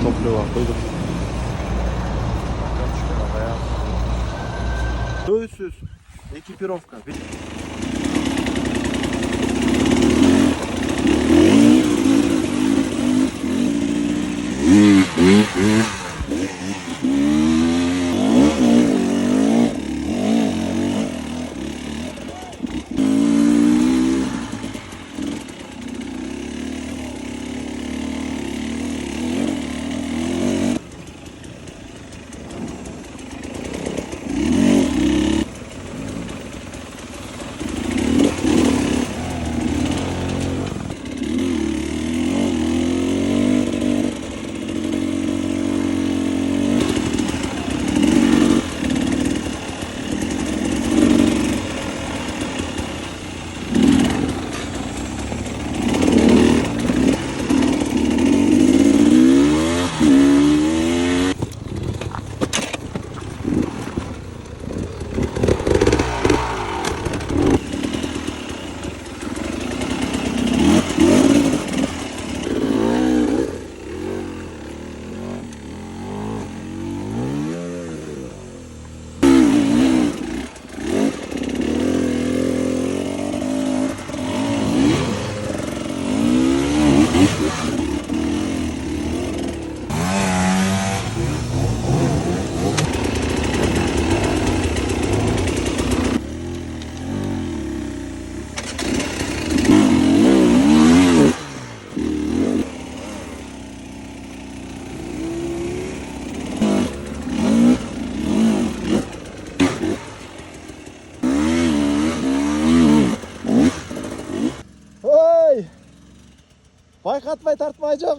Topluyorlar, duydum. Söz. Ekipировка. Oy! Байқатпай тартмай жоқ.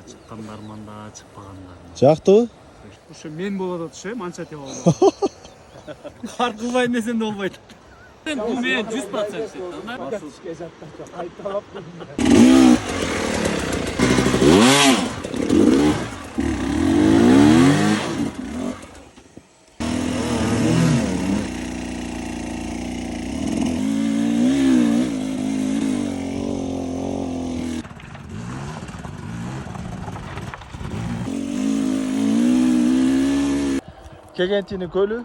Çıqqanlarman da, çıkпағандарman. Жақты? Ошо мен болот атышы, манча деп алды. Кар кылбайын десем де болбойт. Bu men 100% Кегентінің көлі.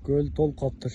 Göl толып қалыптыр.